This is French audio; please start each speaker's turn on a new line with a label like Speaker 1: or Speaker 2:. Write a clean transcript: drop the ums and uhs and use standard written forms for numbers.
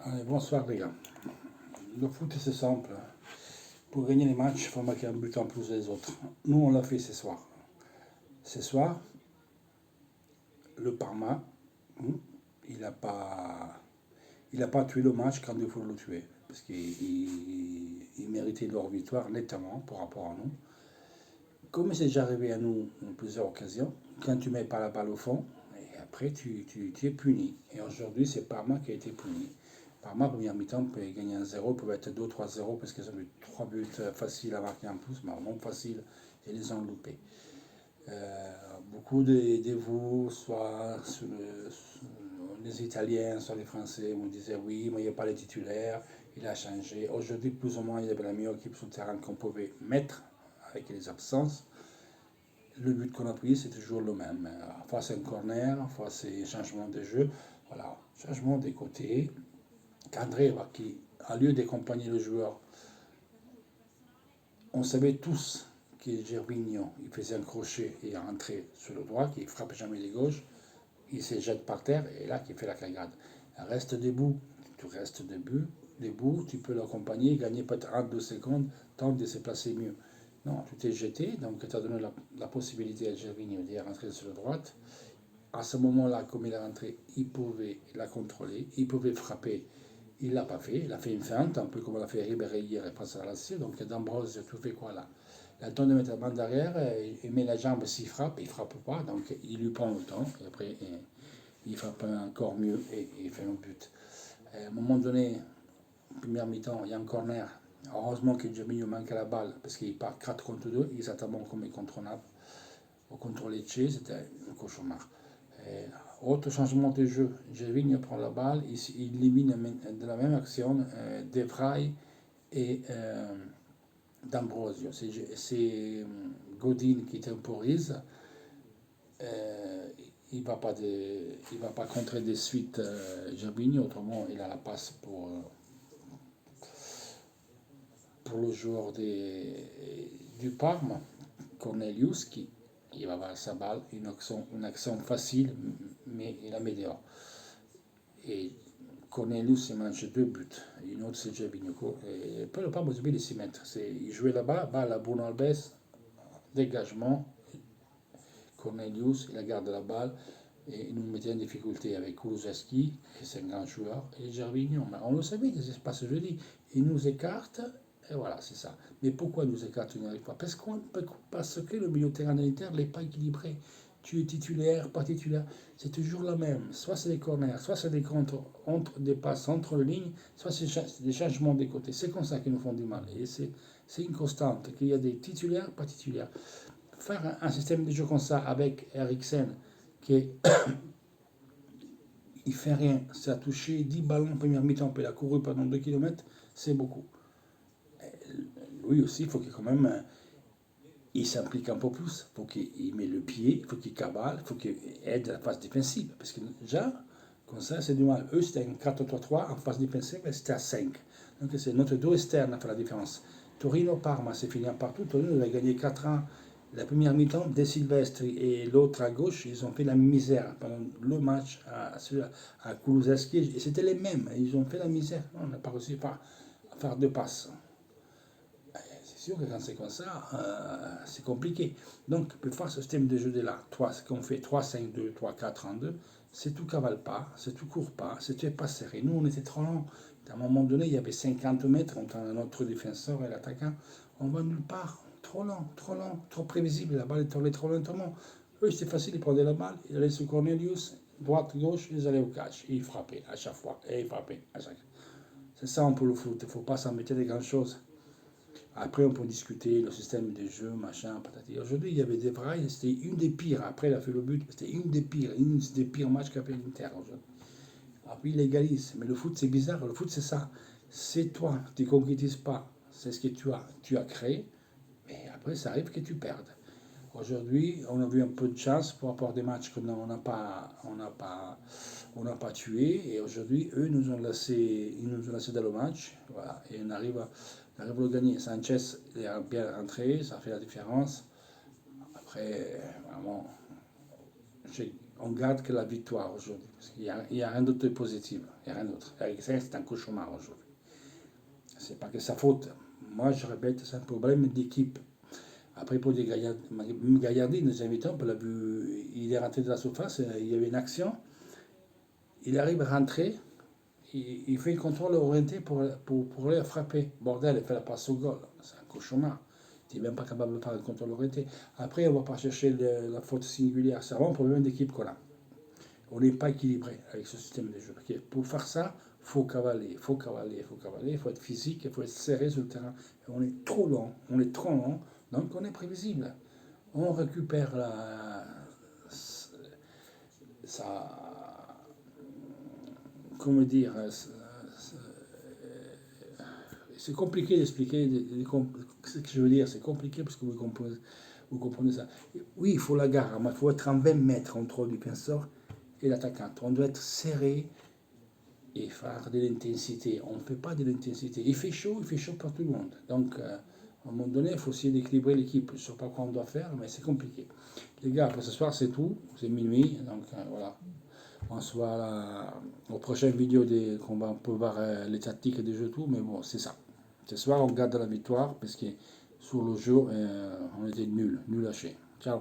Speaker 1: Allez, bonsoir les gars. Le foot c'est simple. Pour gagner les matchs, il faut marquer un but en plus des autres. Nous on l'a fait ce soir. Ce soir, le Parma, il n'a pas, il a pas tué le match quand il faut le tuer. Parce qu'il méritait leur victoire nettement par rapport à nous. Comme c'est déjà arrivé à nous en plusieurs occasions, quand tu ne mets pas la balle au fond, et après tu es puni. Et aujourd'hui, c'est Parma qui a été puni. Parma, première mi-temps, peut gagner 1-0, peut être 2-3-0 parce qu'ils ont eu 3 buts faciles à marquer en plus, mais non facile, et les ont loupés. Beaucoup de vous, soit les Italiens, soit les Français, me disaient oui, mais il n'y a pas les titulaires, il a changé. Aujourd'hui, plus ou moins, il y avait la meilleure équipe sur le terrain qu'on pouvait mettre avec les absences. Le but qu'on a pris, c'est toujours le même. Fois c'est un corner, fois c'est changement de jeu. Voilà, changement des côtés. Qu'André, qui, au lieu d'accompagner le joueur, on savait tous que Gervinho, il faisait un crochet et rentrait sur le droit, qu'il ne frappe jamais les gauches, il se jette par terre et là, qu'il fait la cagade. Reste debout, tu restes debout, tu peux l'accompagner, gagner peut-être 1-2 secondes, tente de se placer mieux. Non, tu t'es jeté, donc tu as donné la possibilité à Gervinho de rentrer sur la droite. À ce moment-là, comme il est rentré, il pouvait la contrôler, il pouvait frapper. Il ne l'a pas fait, il a fait une feinte, un peu comme l'a fait Ribéry hier face à la Lazio. Donc D'Ambrose, tu fais quoi là? Il a le temps de mettre la main derrière, il met la jambe s'il frappe, il ne frappe pas, donc il lui prend le temps, et après il frappe encore mieux et il fait un but. À un moment donné, première mi-temps, il y a un corner. Heureusement que Jamil manque la balle, parce qu'il part 4 contre 2, exactement comme contre Naples. Au contre Lecce, c'était un cauchemar. Autre changement de jeu, Gervinho prend la balle, il élimine de la même action De Vrij et D'Ambrosio. C'est Godin qui temporise. Euh, il ne va pas contrer de suite Gervinho, autrement il a la passe pour le joueur du Parme, Cornelius, qui il va avoir sa balle, une action facile, mais il la met dehors. Et Cornelius il mange 2 buts, une autre c'est Gervinho. Et poi le Parme a oublié de s'y mettre. Il jouait là-bas, balle à Bruno Alves, dégagement, Cornelius, il garde la balle, et il nous mettait en difficulté avec Kulusevski, qui est un grand joueur, et Gervinho. Mais on le savait que ça se passe jeudi. Il nous écarte, et voilà, c'est ça. Mais pourquoi nous écarte, il n'y arrive pas? Parce que le milieu de terrain de l'Inter n'est pas équilibré. Tu es titulaire, pas titulaire, c'est toujours la même. Soit c'est des corners, soit c'est des contre, entre des passes entre les lignes, soit c'est des changements des côtés. C'est comme ça qu'ils nous font du mal. Et c'est une constante, qu'il y a des titulaires, pas titulaires. Faire un système de jeu comme ça avec Eriksen, qui il fait rien, ça a touché 10 ballons en première mi-temps, puis il a couru pendant 2 km, c'est beaucoup. Lui aussi, il faut qu'il quand même il s'implique un peu plus, il faut qu'il mette le pied, il faut qu'il cabale, il faut qu'il aide la phase défensive. Parce que déjà, comme ça, c'est du mal. Eux, c'était un 4-3-3 en phase défensive, c'était à 5. Donc c'est notre dos externe qui fait la différence. Torino-Parma, c'est fini partout. Torino a gagné 4 ans. La première mi-temps, De Silvestri et l'autre à gauche, ils ont fait la misère pendant le match à Kulusevski. Et c'était les mêmes. Ils ont fait la misère. On n'a pas réussi à faire 2 passes. C'est sûr que quand c'est comme ça, c'est compliqué. Donc, pour faire ce système de jeu de là, ce qu'on fait 3-5-2, 3-4-1-2, c'est tout cavale pas, c'est tout court pas, c'est pas serré. Nous, on était trop lents. À un moment donné, il y avait 50 mètres entre notre défenseur et l'attaquant. On va nulle part. Trop lent, trop prévisible. La balle est tombée trop lentement. Eux, c'était facile, ils prenaient la balle, ils allaient sur Cornelius, droite, gauche, ils allaient au catch. Et ils frappaient à chaque fois. Et ils frappaient à chaque fois. C'est ça un peu le foot. Il ne faut pas s'embêter de grand chose. Après, on peut discuter le système de jeu, machin, patati. Aujourd'hui, il y avait des vrais, c'était une des pires. Après, il a fait le but, c'était une des pires matchs qu'a fait l'Inter aujourd'hui. Après, il égalise. Mais le foot, c'est bizarre. Le foot, c'est ça. C'est toi, tu ne concrétises pas. C'est ce que tu as créé. Mais après, ça arrive que tu perdes. Aujourd'hui, on a vu un peu de chance pour avoir des matchs qu'on n'a pas tué. Et aujourd'hui, eux ils nous ont laissé dans le match. Voilà, et on arrive à le gagner. Sanchez est bien rentré, ça fait la différence. Après, vraiment, on garde que la victoire aujourd'hui. Parce qu'il n'y a rien d'autre de positif. Il n'y a rien d'autre. C'est un cauchemar aujourd'hui. C'est pas que sa faute. Moi, je répète, c'est un problème d'équipe. Après, pour des Gaillardi, nous invitons, on l'a vu, il est rentré de la surface, il y avait une action, il arrive à rentrer, il fait un contrôle orienté pour aller frapper. Bordel, il fait la passe au goal. C'est un cauchemar. Tu n'es même pas capable de faire un contrôle orienté. Après, on ne va pas chercher la faute singulière. C'est vraiment un problème d'équipe qu'on a. On n'est pas équilibré avec ce système de jeu. Pour faire ça, il faut cavaler, il faut cavaler, il faut cavaler, il faut être physique, il faut être serré sur le terrain. Et on est trop lent, donc on est prévisible. On récupère sa, comment dire, c'est compliqué d'expliquer ce que je veux dire, c'est compliqué parce que vous comprenez ça. Oui, il faut la gare, mais il faut être en 20 mètres entre le défenseur et l'attaquant. On doit être serré et faire de l'intensité. On ne fait pas de l'intensité. Il fait chaud pour tout le monde. Donc, à un moment donné, il faut essayer d'équilibrer l'équipe. Je ne sais pas quoi on doit faire, mais c'est compliqué. Les gars, pour ce soir, c'est tout. C'est minuit. Donc, voilà. On se voit aux prochaines vidéos qu'on va peut voir les tactiques des jeux tout. Mais bon, c'est ça. Ce soir, on garde la victoire parce que sur le jeu, on était nul à chier. Ciao.